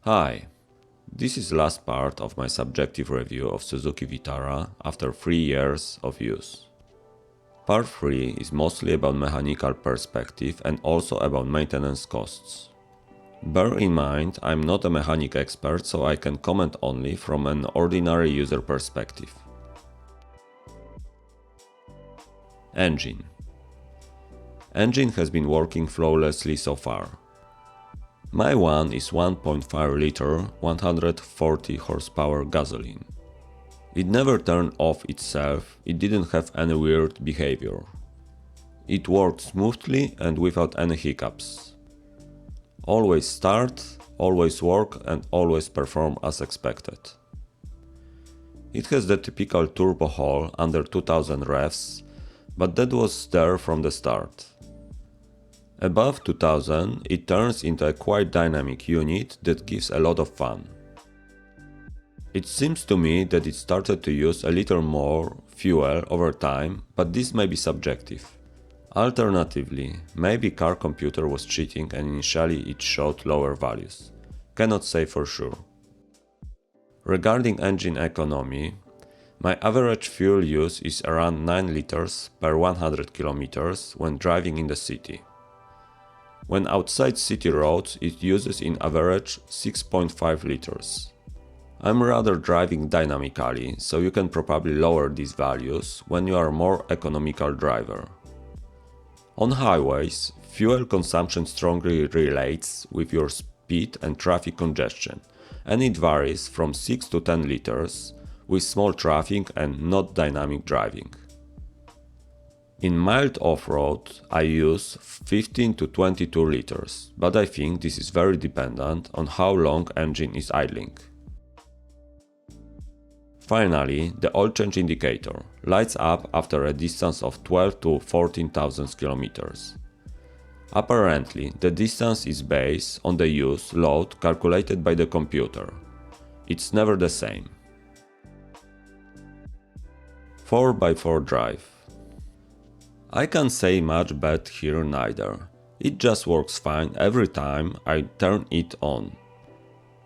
Hi, this is the last part of my subjective review of Suzuki Vitara after 3 years of use. Part 3 is mostly about mechanical perspective and also about maintenance costs. Bear in mind, I'm not a mechanic expert, so I can comment only from an ordinary user perspective. Engine has been working flawlessly so far. My one is 1.5 liter 140 horsepower gasoline. It never turned off itself, it didn't have any weird behavior. It worked smoothly and without any hiccups. Always start, always work and always perform as expected. It has the typical turbo haul under 2000 revs, but that was there from the start. Above 2000, it turns into a quite dynamic unit that gives a lot of fun. It seems to me that it started to use a little more fuel over time, but this may be subjective. Alternatively, maybe car computer was cheating and initially it showed lower values. Cannot say for sure. Regarding engine economy, my average fuel use is around 9 liters per 100 kilometers when driving in the city. When outside city roads, it uses in average 6.5 liters. I'm rather driving dynamically, so you can probably lower these values when you are a more economical driver. On highways, fuel consumption strongly relates with your speed and traffic congestion, and it varies from 6 to 10 liters, with small traffic and not dynamic driving. In mild off-road, I use 15 to 22 liters, but I think this is very dependent on how long engine is idling. Finally, the oil change indicator lights up after a distance of 12 to 14,000 kilometers. Apparently, the distance is based on the use load calculated by the computer. It's never the same. 4x4 drive. I can't say much bad here neither. It just works fine every time I turn it on.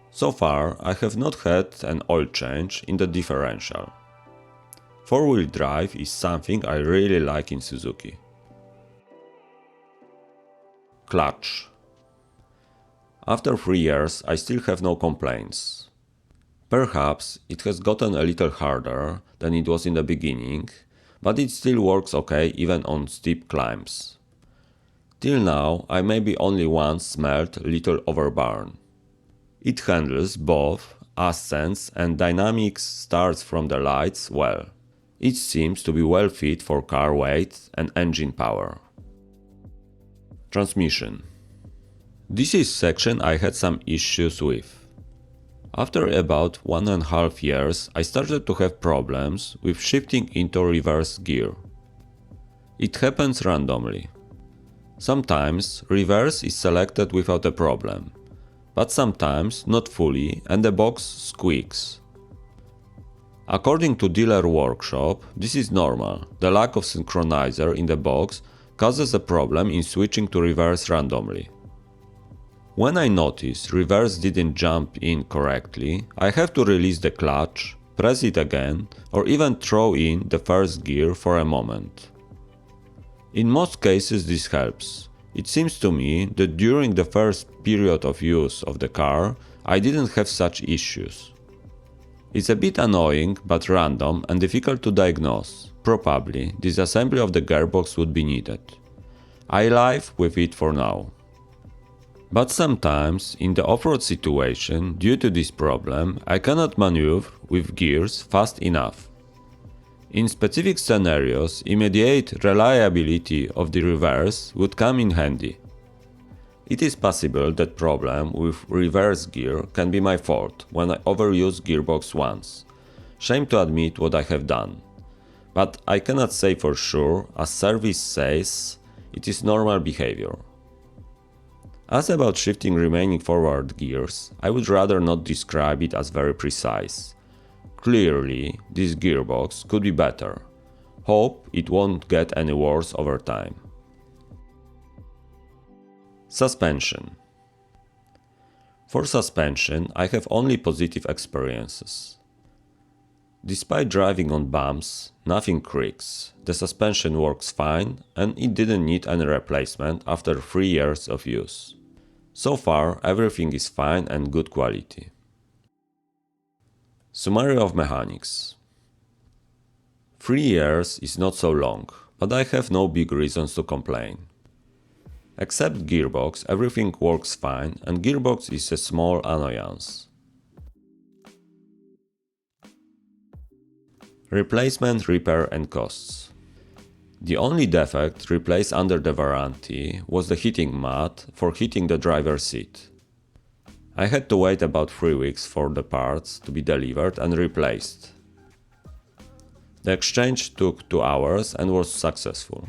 So far, I have not had an oil change in the differential. 4-wheel drive is something I really like in Suzuki. Clutch. After 3 years, I still have no complaints. Perhaps it has gotten a little harder than it was in the beginning, but it still works okay even on steep climbs. Till now, I maybe only once smelled little overburn. It handles both ascents and dynamics starts from the lights well. It seems to be well fit for car weight and engine power. Transmission. This is section I had some issues with. After about 1.5 years, I started to have problems with shifting into reverse gear. It happens randomly. Sometimes reverse is selected without a problem, but sometimes not fully and the box squeaks. According to dealer workshop, this is normal. The lack of synchronizer in the box causes a problem in switching to reverse randomly. When I notice reverse didn't jump in correctly, I have to release the clutch, press it again, or even throw in the first gear for a moment. In most cases this helps. It seems to me that during the first period of use of the car, I didn't have such issues. It's a bit annoying but random and difficult to diagnose. Probably disassembly of the gearbox would be needed. I live with it for now. But sometimes, in the off-road situation, due to this problem, I cannot maneuver with gears fast enough. In specific scenarios, immediate reliability of the reverse would come in handy. It is possible that problem with reverse gear can be my fault when I overuse gearbox once. Shame to admit what I have done. But I cannot say for sure, as service says, it is normal behavior. As about shifting remaining forward gears, I would rather not describe it as very precise. Clearly, this gearbox could be better. Hope it won't get any worse over time. Suspension. For suspension, I have only positive experiences. Despite driving on bumps, nothing creaks, the suspension works fine and it didn't need any replacement after 3 years of use. So far, everything is fine and good quality. Summary of mechanics. 3 years is not so long, but I have no big reasons to complain. Except gearbox, everything works fine and gearbox is a small annoyance. Replacement, repair and costs. The only defect replaced under the warranty was the heating mat for heating the driver's seat. I had to wait about 3 weeks for the parts to be delivered and replaced. The exchange took 2 hours and was successful.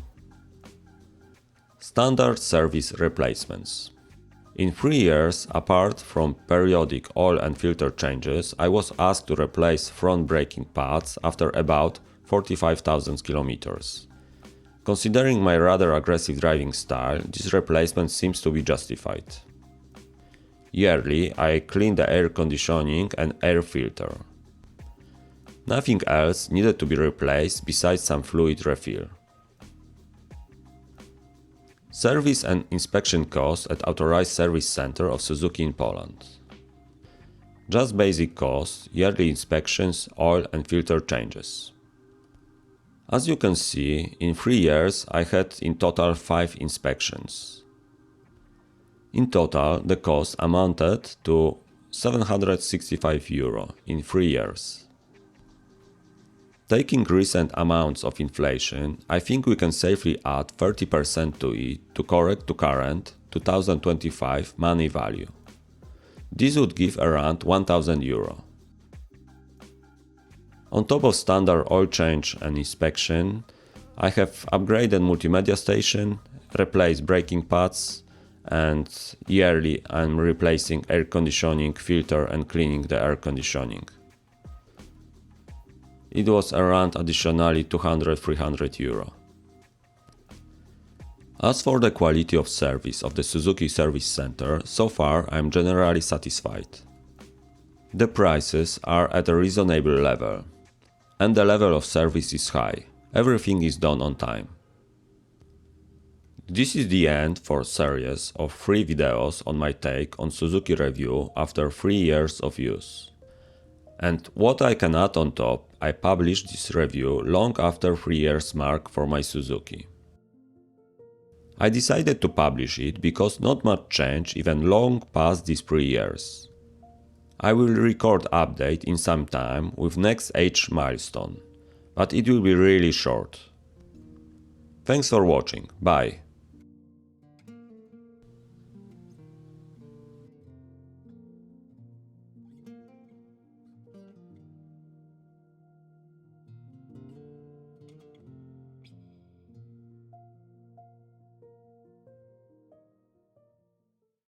Standard service replacements. In 3 years, apart from periodic oil and filter changes, I was asked to replace front braking pads after about 45,000 kilometers. Considering my rather aggressive driving style, this replacement seems to be justified. Yearly, I cleaned the air conditioning and air filter. Nothing else needed to be replaced besides some fluid refill. Service and inspection costs at authorized service center of Suzuki in Poland. Just basic costs, yearly inspections, oil and filter changes. As you can see, in 3 years I had in total 5 inspections. In total, the cost amounted to €765 in 3 years. Taking recent amounts of inflation, I think we can safely add 30% to it to correct to current 2025 money value. This would give around €1,000. On top of standard oil change and inspection, I have upgraded multimedia station, replaced braking pads, and yearly I'm replacing air conditioning filter and cleaning the air conditioning. It was around additionally €200–300. As for the quality of service of the Suzuki service center, so far I am generally satisfied. The prices are at a reasonable level, and the level of service is high. Everything is done on time. This is the end for a series of 3 videos on my take on Suzuki review after 3 years of use. And what I can add on top, I published this review long after 3 years mark for my Suzuki. I decided to publish it because not much changed even long past these 3 years. I will record update in some time with next age milestone, but it will be really short. Thanks for watching, bye!